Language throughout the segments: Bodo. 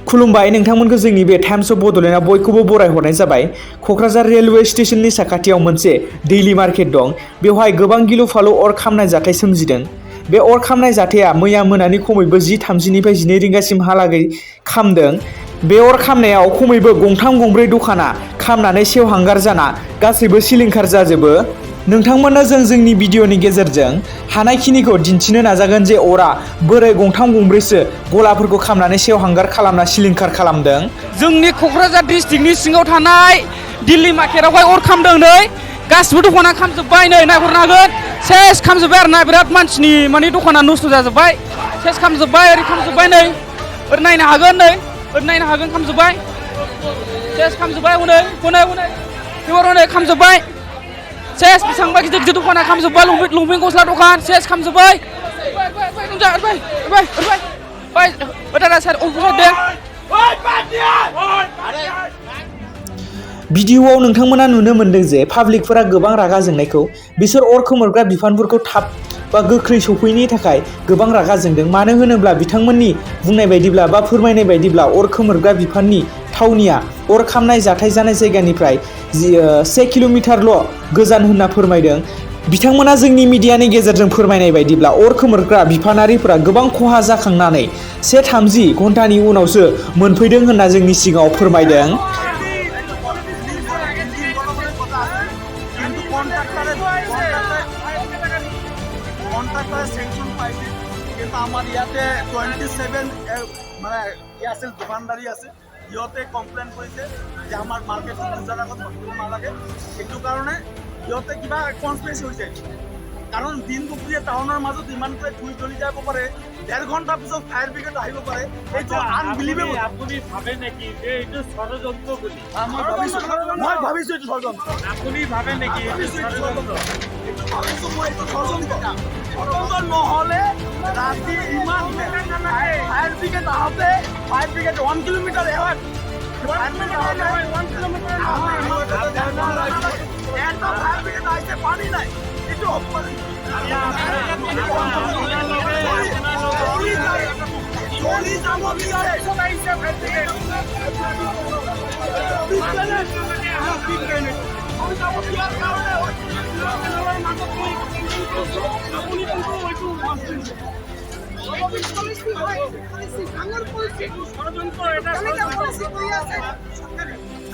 खुलुमबाय नोंथांमोनखौ जोंनि बे टाइम्स अफ बड'लेण्डआव बयखौबो बरायहरनाय जाबाय। क'क्राझार रेलवे स्टेशननि साखाथियाव मोनसे दैलि मार्केट दं। बेवहाय गोबां गिलु फालु अर खामनाय जाथाय सोमजिदों। बे अर खामनाय जाथाया मैया मोनानि खमैबो 10:30निफ्राय 12 रिंगासिमहालागै खामदों। बे अर खामनायाव खमैबो गंथाम गंब्रै दखाना खामनानै सेवहांगार जाना गासैबो सिलिंखार जाजोबो। नोंथांमोननो जों जोंनि भिडिअनि गेजेरजों हानायखिनिखौ दिन्थिनो नाजागोन जे अरा बोरै गंथाम गंब्रैसो गलाफोरखौ खामनानै सेवहांगार खालामना सिलिंखार खालामदों। जोंनि क'क्राझार डिस्ट्रिक्टनि सिङाव थानाय दिल्ली मार्केटावहाय अर खामदों नै गासिबो दखाना खामजोब्बाय नै नायहरनो हागोन सेस खामजोब्बाय आरो ना बिराद मानसिनि माने दखाना नस्थ' जाजोब्बाय सेस खामजोब्बाय ओरै खामजोब्बाय नै ओरै नायनो हागोन नै ओरै नायनो हागोन खामजोब्बाय सेस खामजोब्बाय हनै हनै हनै बेवर हनै खामजोब्बाय सेस बेसेबांबा गिदिर गिदिर दखाना खामजोब्बाय लंपेन्ट गस्ला दखान सेस खामजोब्बाय भिडिअआव नोंथांमोना नुनो मोनदों जे पाब्लिकफोरा गोबां रागा जोंनायखौ। बिसोर अर खोमोरग्रा बिफानफोरखौ थाब बा गोख्रै सफैनायनि थाखाय गोबां रागा जोंदों। मानो होनोब्ला बिथांमोननि बुंनाय बायदिब्ला बा फोरमायनाय बायदिब्ला अर खोमोरग्रा बिफाननि थावनिया अर खामनाय जाथाय जानाय जायगानिफ्राय 1 किल'मिटारल' गोजान होनना फोरमायदों। बिथांमोना जोंनि मिडियानि गेजेरजों फोरमायनाय बायदिब्ला अर खोमोरग्रा बिफानारिफोरा गोबां खहा जाखांनानै 1:30 घन्टानि उनावसो मोनफैदों होनना जोंनि सिगाङाव फोरमायदों। আমাৰ ইয়াতে 27 মানে আছিল দোকানদাৰী আছে সিহঁতে কমপ্লেইন কৰিছে যে আমাৰ মাৰ্কেটটো পূজাৰ আগত বন্ধ নালাগে এইটো কাৰণে সিহঁতে কিবা কনস্পিৰেচি হৈছে কাৰণ দিন দুপৰীয়া টাউনৰ মাজত ইমানকৈ ধুই জ্বলি যাব পাৰে 1.5 ঘণ্টা পিছত ফায়াৰ ব্ৰিগেড আহিব পাৰে এইটো আনবিলিভেবল। আপুনি ভাবে নেকি যে এইটো ষড়যন্ত্ৰ বুলি? মই ভাবিছো এইটো ষড়যন্ত্ৰ। আপুনি ভাবে নেকি এইটো ষড়যন্ত্ৰ? ভাবিছো মই এইটো ষড়যন্ত্ৰ নহ'লে ৰাতি ইমান ফায়াৰ ব্ৰিগেড আহোঁতে ফায়াৰ ব্ৰিগেড 1 কিলোমিটাৰ এৱাৰ্ড পানী নাই এইটো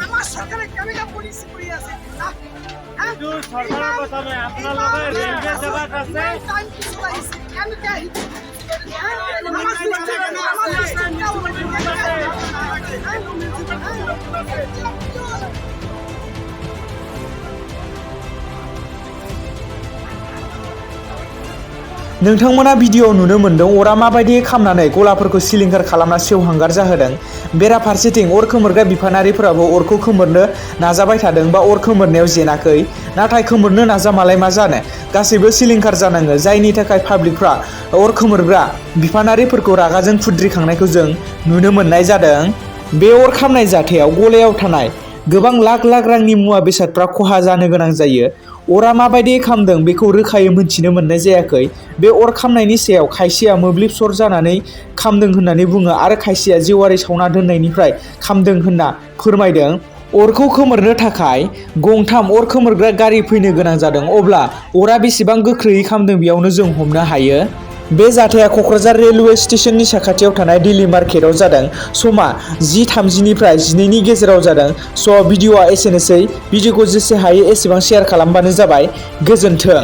আমার সরকারের কেমিক্যাল পলিসি করে আছে সরকারের কথা নয় আপনাদের রেলওয়ে সেবাত আছে नोंथांमोना भिडिअ नुनो मोनदों अरा माबायदि खामनानै गलाफोरखौ सिलिंखार खालामना सेवहांगार जाहोदों। बेराफारसेथिं अर खोमोरग्रा बिफानारिफोराबो अरखौ खोमोरनो नाजाबाय थादों बा अर खोमोरनायाव जेनाखै। नाथाय खोमोरनो नाजामालाय मा जानो गासैबो सिलिंखार जानाङो जायनि थाखाय पाब्लिकफ्रा अर खोमोरग्रा बिफानारिफोरखौ रागाजों खुद्रिखांनायखौ जों नुनो मोननाय जादों। बे अर खामनाय जाथायाव गलायाव थानाय गोबां लाख लाख रांनि मुवा बेसादफ्रा खहा जानो गोनां जायो। अरा माबायदि खामदों बेखौ रोखायै मोनथिनो मोननाय जायाखै। बे अर खामनायनि सायाव खायसेया मोब्लिब सर्ट जानानै खामदों होननानै बुङो आरो खायसेया जेवारि सावना दोननायनिफ्राय खामदों होनना फोरमायदों। अरखौ खोमोरनो थाखाय गंथाम अर खोमोरग्रा गारि फैनो गोनां जादों। अब्ला अरा बेसेबां गोख्रैयै खामदों बेयावनो जों हमनो हायो। बे जाथाया क'क्राझार रेलवे स्टेशननि साखाथियाव थानाय दिल्ली मार्केटआव जादों। समा 10:30निफ्राय 12नि गेजेराव जादों। स' भिडिअआ एसेनोसै। भिडिअखौ जेसे हायो एसेबां शेयार खालामबानो जाबाय। गोजोन्थों।